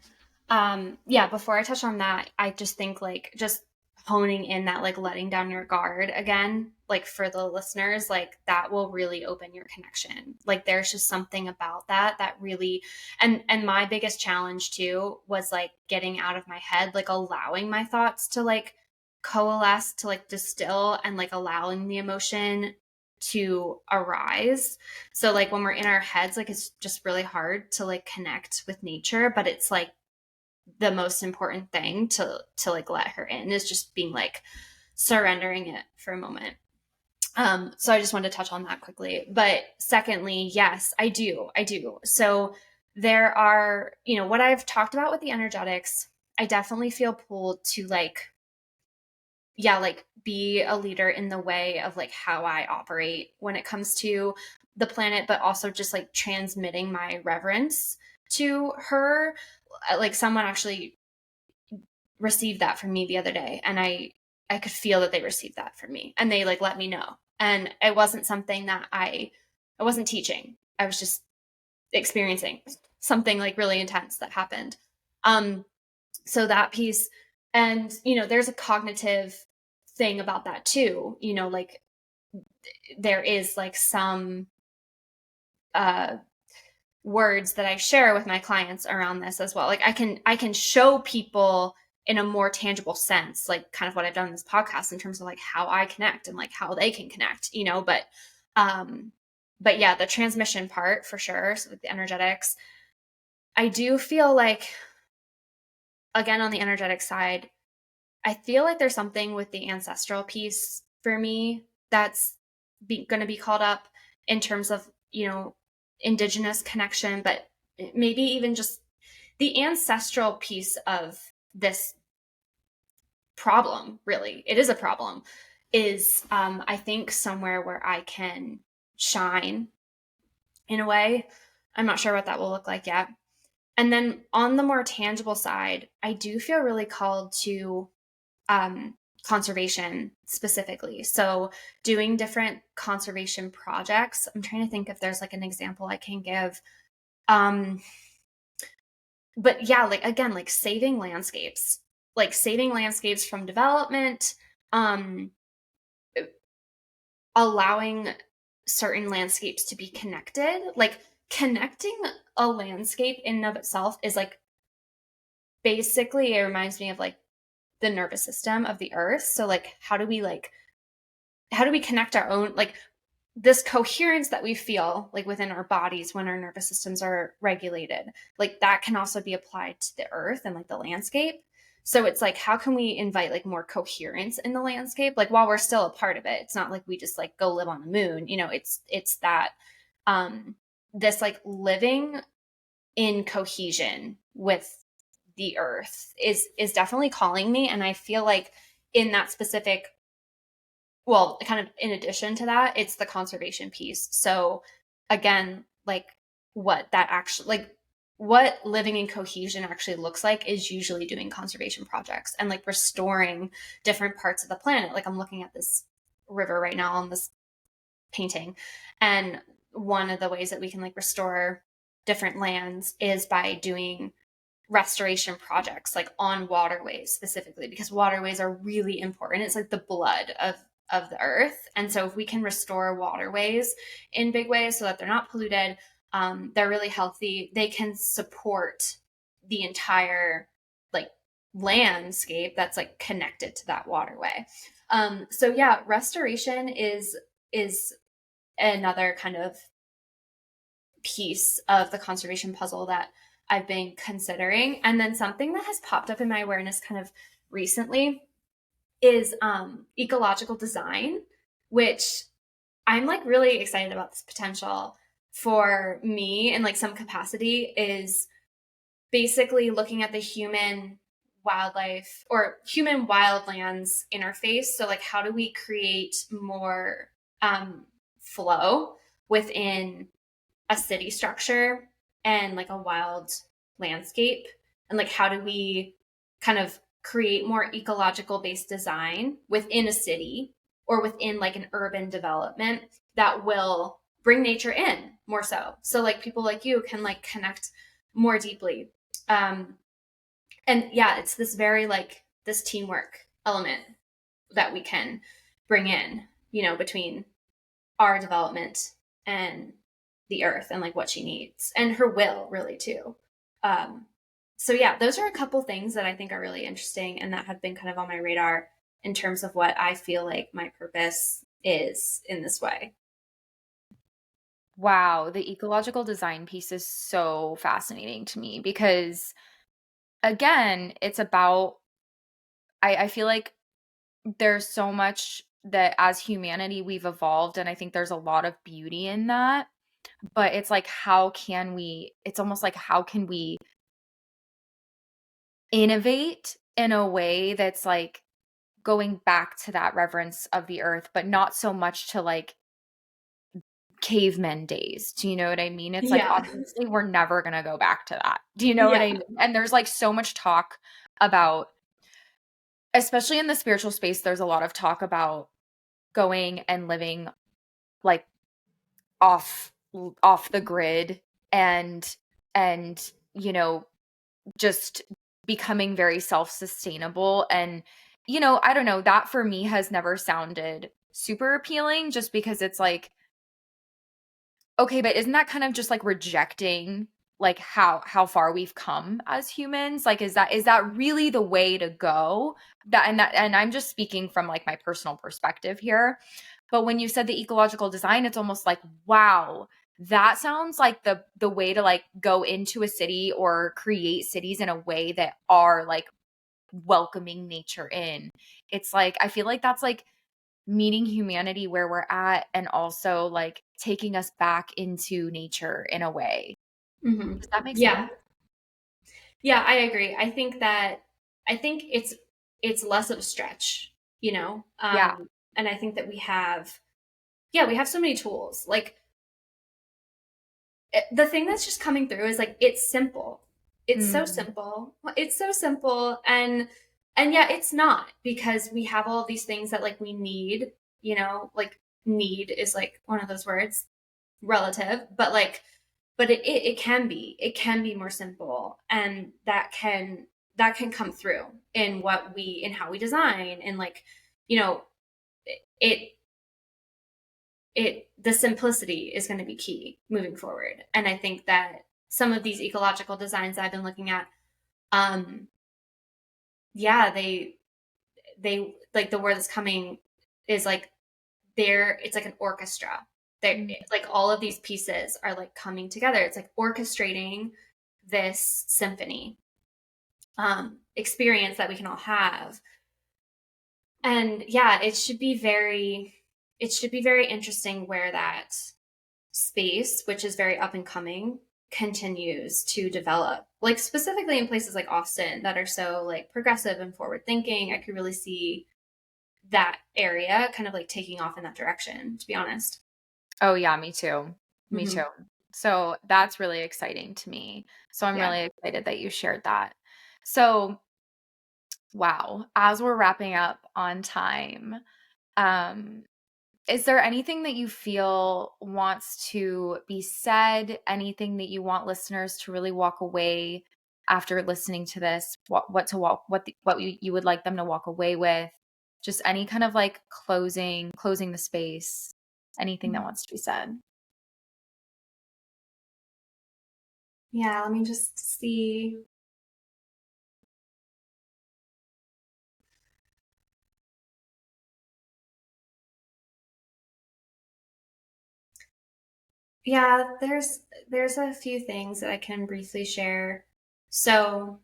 Yeah, before I touch on that, I just think like just honing in that like letting down your guard again, like for the listeners, like that will really open your connection. Like there's just something about that really, and my biggest challenge too was like getting out of my head, like allowing my thoughts to like coalesce, to like distill, and like allowing the emotion to arise. So like when we're in our heads, like it's just really hard to like connect with nature, but it's like the most important thing to like let her in is just being like surrendering it for a moment. So I just wanted to touch on that quickly. But secondly, yes, I do. So there are, what I've talked about with the energetics, I definitely feel pulled to like, yeah, like be a leader in the way of like how I operate when it comes to the planet, but also just like transmitting my reverence to her. Like someone actually received that from me the other day, and I could feel that they received that from me, and they like let me know. And it wasn't something that I wasn't teaching. I was just experiencing something like really intense that happened. So that piece, and there's a cognitive thing about that too, like there is like some uh words that I share with my clients around this as well. Like I can show people in a more tangible sense, like kind of what I've done in this podcast in terms of like how I connect and like how they can connect, um but yeah, the transmission part for sure. So with the energetics, I do feel like, again, on the energetic side, I feel like there's something with the ancestral piece for me that's going to be called up in terms of, indigenous connection, but maybe even just the ancestral piece of this problem, really. It is a problem, is I think somewhere where I can shine in a way. I'm not sure what that will look like yet. And then on the more tangible side, I do feel really called to um, conservation specifically. So doing different conservation projects. I'm trying to think if there's like an example I can give. Um, but yeah, like again, like saving landscapes from development, um, allowing certain landscapes to be connected. Like connecting a landscape in and of itself is like basically, it reminds me of like the nervous system of the earth. So like how do we connect our own, like this coherence that we feel like within our bodies when our nervous systems are regulated, like that can also be applied to the earth and like the landscape. So it's like, how can we invite like more coherence in the landscape, like while we're still a part of it? It's not like we just like go live on the moon, it's that this like living in cohesion with the earth is definitely calling me. And I feel like in that specific, well, kind of in addition to that, it's the conservation piece. So again, like what that actually, like what living in cohesion actually looks like is usually doing conservation projects and like restoring different parts of the planet. Like I'm looking at this river right now on this painting, and one of the ways that we can like restore different lands is by doing restoration projects like on waterways specifically, because waterways are really important. It's like the blood of the earth. And so if we can restore waterways in big ways so that they're not polluted, they're really healthy, they can support the entire like landscape that's like connected to that waterway. So yeah, restoration is another kind of piece of the conservation puzzle that I've been considering. And then something that has popped up in my awareness kind of recently is ecological design, which I'm like really excited about this potential for me in like some capacity is basically looking at the human wildlife or human wildlands interface. So like how do we create more flow within a city structure and like a wild landscape, and like how do we kind of create more ecological based design within a city or within like an urban development that will bring nature in more so like people like you can like connect more deeply. And yeah, it's this very like this teamwork element that we can bring in, between our development and the earth and like what she needs and her will really too. Um, so yeah, those are a couple things that I think are really interesting and that have been kind of on my radar in terms of what I feel like my purpose is in this way. Wow, the ecological design piece is so fascinating to me because, again, it's about, I feel like there's so much that as humanity we've evolved, and I think there's a lot of beauty in that. But it's like, it's almost like, how can we innovate in a way that's like going back to that reverence of the earth, but not so much to like cavemen days. Do you know what I mean? It's like, Yeah. obviously, we're never going to go back to that. Do you know what Yeah. I mean? And there's like so much talk about, especially in the spiritual space, there's a lot of talk about going and living like off off the grid, and just becoming very self-sustainable. And I don't know, that for me has never sounded super appealing, just because it's like, okay, but isn't that kind of just like rejecting like how far we've come as humans? Like, is that really the way to go? And I'm just speaking from like my personal perspective here. But when you said the ecological design, it's almost like, wow, that sounds like the way to like go into a city or create cities in a way that are like welcoming nature in. It's like, I feel like that's like meeting humanity where we're at, and also like taking us back into nature in a way. Hmm. Does that make Yeah. sense? Yeah, I agree. I think it's less of a stretch, Yeah. and I think that we have so many tools. Like the thing that's just coming through is like it's simple. It's so Mm. simple. It's so simple, and yeah, it's not, because we have all these things that like we need, like need is like one of those words, relative, but like but it can be more simple, and that can come through in in how we design, and like you know it the simplicity is going to be key moving forward. And I think that some of these ecological designs I've been looking at, um yeah, they like the word that's coming is like it's like an orchestra. There, Mm. it's like all of these pieces are like coming together. It's like orchestrating this symphony experience that we can all have. And yeah, it should be very interesting where that space, which is very up and coming, continues to develop. Like specifically in places like Austin that are so like progressive and forward thinking, I could really see that area kind of like taking off in that direction, to be honest. Oh yeah, me too. Me Hmm. too. So that's really exciting to me. So I'm Yeah. really excited that you shared that. So, wow, as we're wrapping up on time, um, is there anything that you feel wants to be said? Anything that you want listeners to really walk away after listening to this? What to walk what you would like them to walk away with? Just any kind of like closing the space. Anything that wants to be said. Yeah, let me just see. Yeah, there's a few things that I can briefly share. So,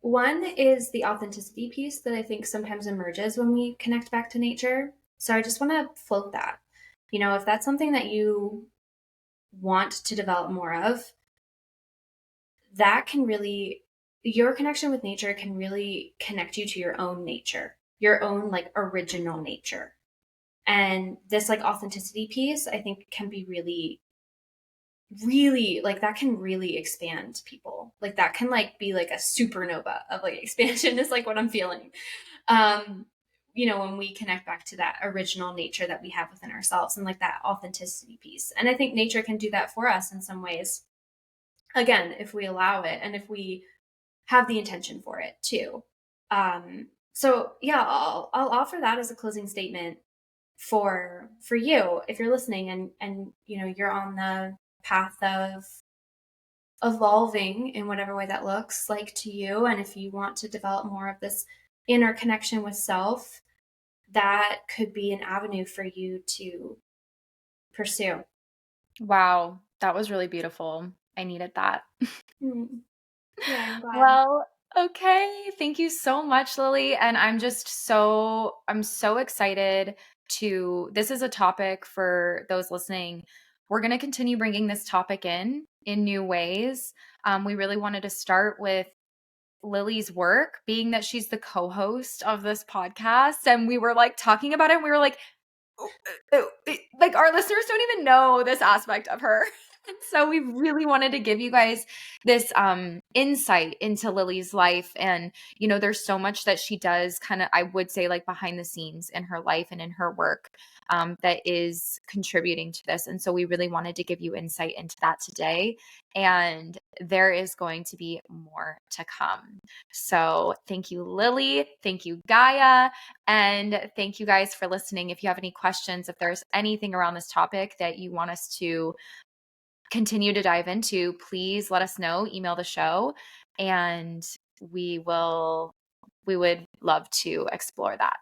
one is the authenticity piece that I think sometimes emerges when we connect back to nature. So I just want to float that. If that's something that you want to develop more of, that can really, your connection with nature can really connect you to your own nature, your own like original nature. And this like authenticity piece, I think, can be really, really like that can really expand people. Like that can like be like a supernova of like expansion is like what I'm feeling. Um, when we connect back to that original nature that we have within ourselves and like that authenticity piece. And I think nature can do that for us in some ways. Again, if we allow it and if we have the intention for it too. So yeah, I'll offer that as a closing statement for you if you're listening and you're on the path of evolving in whatever way that looks like to you, and if you want to develop more of this inner connection with self, that could be an avenue for you to pursue. Wow, that was really beautiful. I needed that. Mm. Yeah, I'm glad. Well, okay. Thank you so much, Lily. And I'm so excited this is a topic for those listening. We're going to continue bringing this topic in new ways. We really wanted to start with Lily's work, being that she's the co-host of this podcast. And we were like talking about it and we were like, like our listeners don't even know this aspect of her. And so we really wanted to give you guys this insight into Lily's life. And, there's so much that she does kind of, I would say, like behind the scenes in her life and in her work that is contributing to this. And so we really wanted to give you insight into that today. And there is going to be more to come. So thank you, Lily. Thank you, Gaia. And thank you guys for listening. If you have any questions, if there's anything around this topic that you want us to continue to dive into, please let us know, email the show, and we would love to explore that.